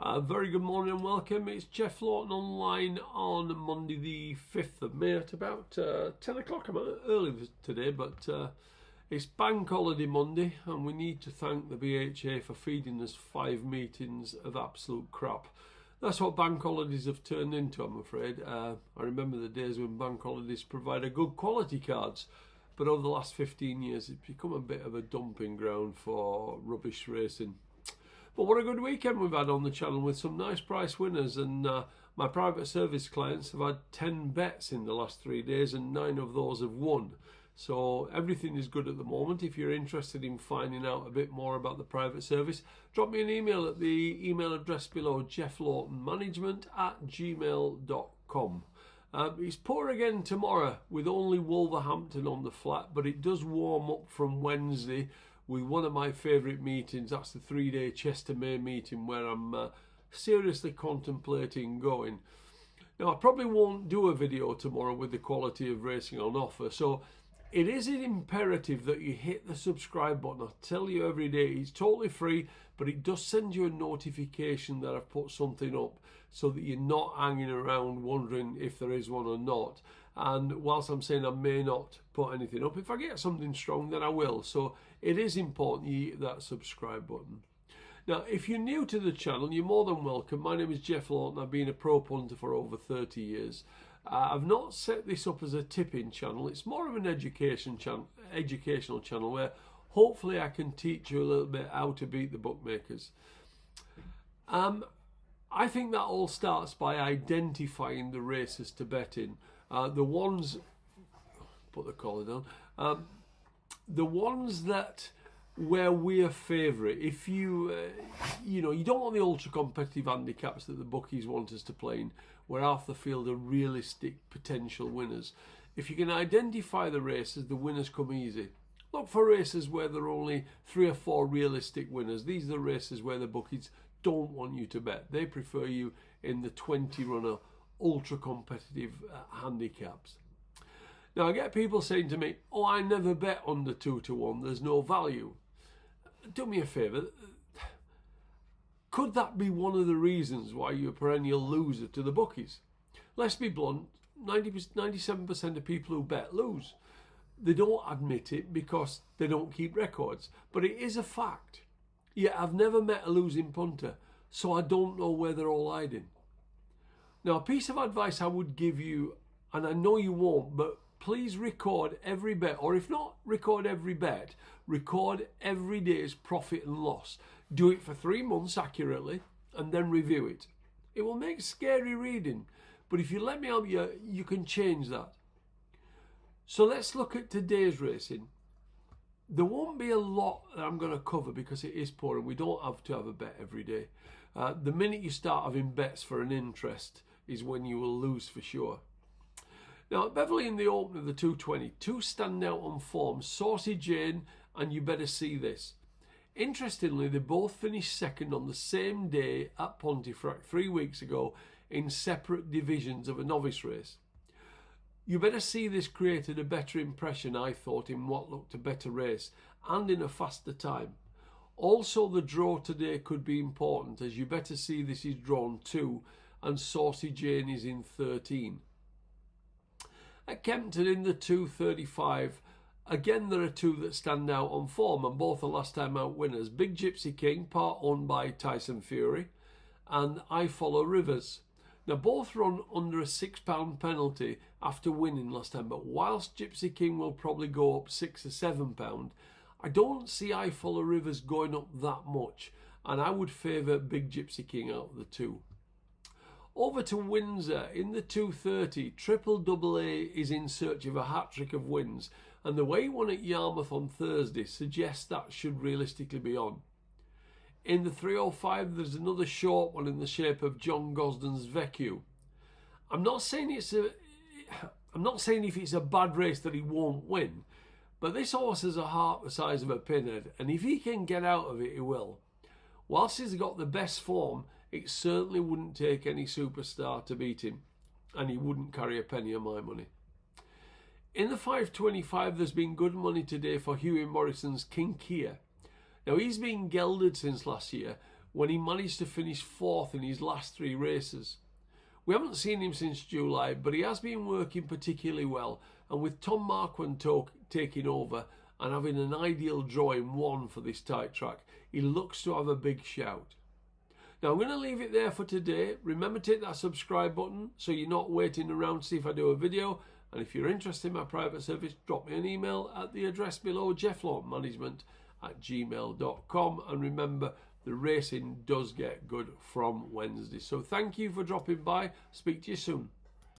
Very good morning and welcome. It's Jeff Laughton online on Monday the 5th of May at about 10 o'clock. I'm early today, but it's Bank Holiday Monday and we need to thank the BHA for feeding us 5 meetings of absolute crap. That's what bank holidays have turned into, I'm afraid. I remember the days when bank holidays provided good quality cards, but over the last 15 years it's become a bit of a dumping ground for rubbish racing. But what a good weekend we've had on the channel with some nice price winners, and my private service clients have had 10 bets in the last 3 days and 9 of those have won. So everything is good at the moment. If you're interested in finding out a bit more about the private service, drop me an email at the email address below, jefflawtonmanagement@gmail.com. It's poor again tomorrow with only Wolverhampton on the flat, but it does warm up from Wednesday with one of my favourite meetings. That's the 3-day Chester May meeting where I'm seriously contemplating going. Now, I probably won't do a video tomorrow with the quality of racing on offer, so it is imperative that you hit the subscribe button. I tell you every day, it's totally free, but it does send you a notification that I've put something up so that you're not hanging around wondering if there is one or not. And whilst I'm saying I may not put anything up, if I get something strong, then I will. So it is important you hit that subscribe button. Now, if you're new to the channel, you're more than welcome. My name is Jeff Laughton. I've been a pro punter for over 30 years. I've not set this up as a tipping channel. It's more of an educational channel where hopefully I can teach you a little bit how to beat the bookmakers. I think that all starts by identifying the races to bet in. The ones, put the collar down, the ones that where we're favourite. If you don't want the ultra competitive handicaps that the bookies want us to play in, where half the field are realistic potential winners. If you can identify the races, the winners come easy. Look for races where there are only 3 or 4 realistic winners. These are the races where the bookies don't want you to bet. They prefer you in the 20-runner ultra competitive handicaps. Now, I get people saying to me, oh, I never bet under 2-1, there's no value. Do me a favour, could that be one of the reasons why you're a perennial loser to the bookies? Let's be blunt, 97% of people who bet lose. They don't admit it because they don't keep records, but it is a fact. Yet I've never met a losing punter, so I don't know where they're all hiding. Now, a piece of advice I would give you, and I know you won't, but please record every bet, or if not record every bet, record every day's profit and loss. Do it for 3 months accurately and then review it. It will make scary reading, but if you let me help you, you can change that. So let's look at today's racing. There won't be a lot that I'm going to cover because it is poor and we don't have to have a bet every day. The minute you start having bets for an interest is when you will lose for sure. Now, at Beverley in the open of the 220, 2 stand out on form, Saucy Jane, and You Better See This. Interestingly, they both finished second on the same day at Pontefract 3 weeks ago in separate divisions of a novice race. You Better See This created a better impression, I thought, in what looked a better race and in a faster time. Also, the draw today could be important, as You Better See This is drawn 2 and Saucy Jane is in 13. At Kempton in the 235, again there are 2 that stand out on form and both are last time out winners. Big Gypsy King, part owned by Tyson Fury, and I Follow Rivers. Now, both run under a £6 penalty after winning last time, but whilst Gypsy King will probably go up £6 or £7, I don't see I Follow Rivers going up that much, and I would favour Big Gypsy King out of the 2. Over to Windsor in the 230, Triple AA is in search of a hat-trick of wins, and the way he won at Yarmouth on Thursday suggests that should realistically be on. In the 305, there's another short one in the shape of John Gosden's Vecchio. I'm not saying if it's a bad race that he won't win, but this horse has a heart the size of a pinhead, and if he can get out of it, he will. Whilst he's got the best form, it certainly wouldn't take any superstar to beat him, and he wouldn't carry a penny of my money. In the 525, there's been good money today for Hughie Morrison's King Kia. Now, he's been gelded since last year, when he managed to finish 4th in his last 3 races. We haven't seen him since July, but he has been working particularly well, and with Tom Marquand taking over and having an ideal draw in 1 for this tight track, he looks to have a big shout. Now I'm going to leave it there for today. Remember to hit that subscribe button so you're not waiting around to see if I do a video. And if you're interested in my private service, drop me an email at the address below, jefflawtonmanagement@gmail.com. And remember, the racing does get good from Wednesday. So thank you for dropping by. Speak to you soon.